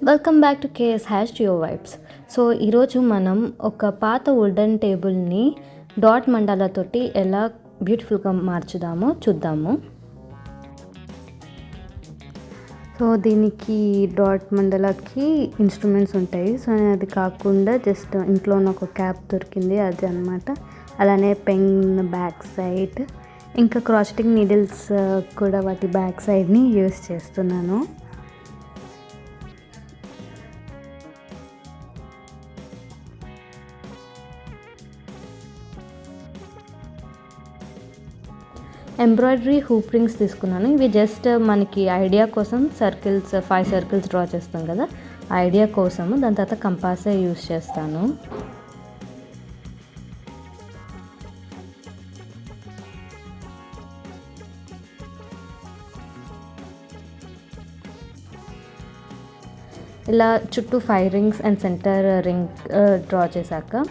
Welcome back to KS hash your vibes. So ఈరోజు మనం ఒక పాత వుడెన్ టేబుల్ని డాట్ మండాలతోటి ఎలా బ్యూటిఫుల్గా మార్చుదామో చూద్దాము. సో దీనికి డాట్ మండలకి ఇన్స్ట్రుమెంట్స్ ఉంటాయి. సో అది కాకుండా జస్ట్ ఇంట్లో ఒక క్యాప్ దొరికింది, అది అనమాట. అలానే పెన్ బ్యాక్ సైడ్, ఇంకా క్రాస్టింగ్ నీడిల్స్ కూడా వాటి బ్యాక్ సైడ్ని యూస్ చేస్తున్నాను. ఎంబ్రాయిడరీ హూప్ రింగ్స్ తీసుకున్నాను. ఇవి జస్ట్ మనకి ఐడియా కోసం సర్కిల్స్ 5 సర్కిల్స్ డ్రా చేస్తాం కదా, ఐడియా కోసము. దాని తర్వాత కంపాసే యూస్ చేస్తాను. ఇలా చుట్టూ 5 rings and centre ring draw చేశాక,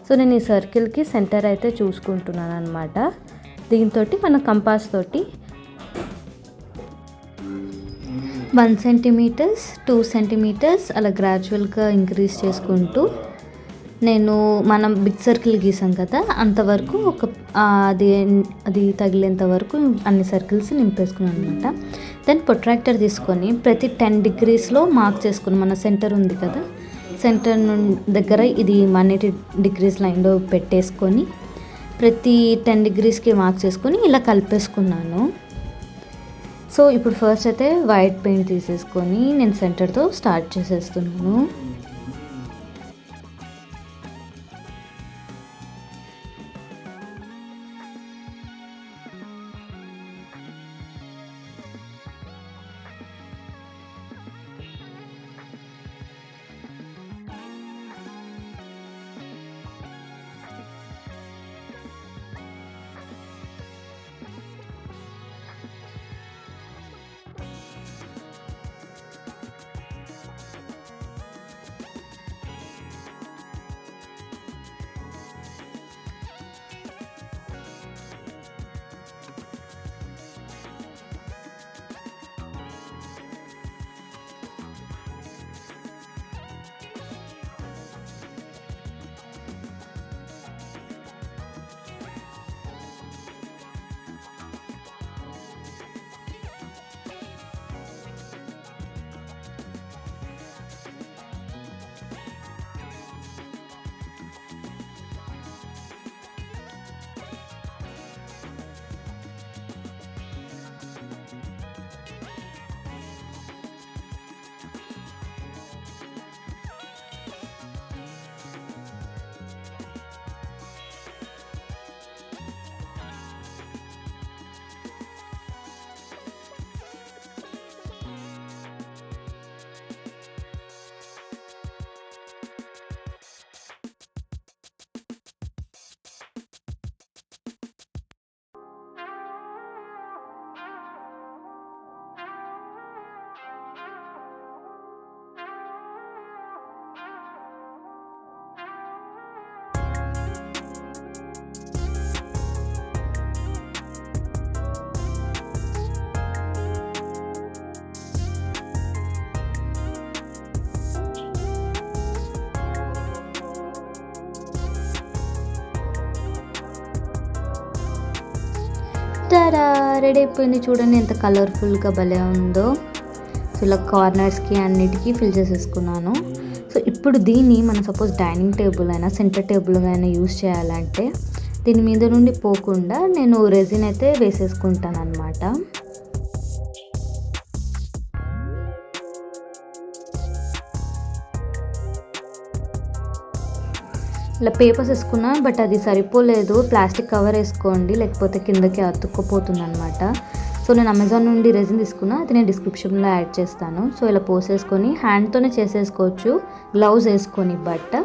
సో నేను ఈ సర్కిల్కి సెంటర్ అయితే చూసుకుంటున్నాను అనమాట. దీంతో మన కంపాస్ తోటి 1 సెంటీమీటర్స్ 2 సెంటీమీటర్స్ అలా గ్రాడ్యువల్గా ఇంక్రీజ్ చేసుకుంటూ, నేను మనం బిగ్ సర్కిల్ గీసాం కదా అంతవరకు అది తగిలేంత వరకు అన్ని సర్కిల్స్ నింపేసుకున్నాను అనమాట. దెన్ ప్రొట్రాక్టర్ తీసుకొని ప్రతి 10 డిగ్రీస్లో మార్క్ చేసుకుని, మన సెంటర్ ఉంది కదా, సెంటర్ దగ్గర ఇది 180 డిగ్రీస్ లైన్లో పెట్టేసుకొని ప్రతి 10 డిగ్రీస్కి మార్క్ చేసుకొని ఇలా కలిపేసుకున్నాను. సో ఇప్పుడు ఫస్ట్ అయితే వైట్ పెయింట్ తీసేసుకొని నేను సెంటర్తో స్టార్ట్ చేసేస్తున్నాను. రెడీ అయిపోయింది. చూడండి ఎంత కలర్ఫుల్గా భలే ఉందో. సో ఇలా కార్నర్స్కి అన్నిటికీ ఫిల్ చేసేసుకున్నాను. సో ఇప్పుడు దీన్ని మనం సపోజ్ డైనింగ్ టేబుల్ అయినా సెంటర్ టేబుల్ అయినా యూస్ చేయాలంటే దీని మీద నుండి పోకుండా నేను రెజిన్ అయితే వేసేసుకుంటాను అనమాట. ఇలా పేపర్స్ వేసుకున్నా, బట్ అది సరిపోలేదు. ప్లాస్టిక్ కవర్ వేసుకోండి, లేకపోతే కిందకి అతుక్కుపోతుంది అనమాట. సో నేను అమెజాన్ నుండి రెజిన్ తీసుకున్నా, అది నేను డిస్క్రిప్షన్లో యాడ్ చేస్తాను. సో ఇలా పోసేసుకొని హ్యాండ్తోనే చేసేసుకోవచ్చు, గ్లౌజ్ వేసుకొని. బట్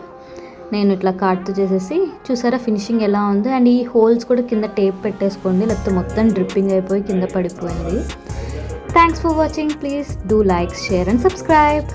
నేను ఇట్లా కార్డ్తో చేసేసి, చూసారా ఫినిషింగ్ ఎలా ఉందో. అండ్ ఈ హోల్స్ కూడా కింద టేప్ పెట్టేసుకోండి, లేకపోతే మొత్తం డ్రిప్పింగ్ అయిపోయి కింద పడిపోయింది. Thanks for watching. Please do like, share and subscribe.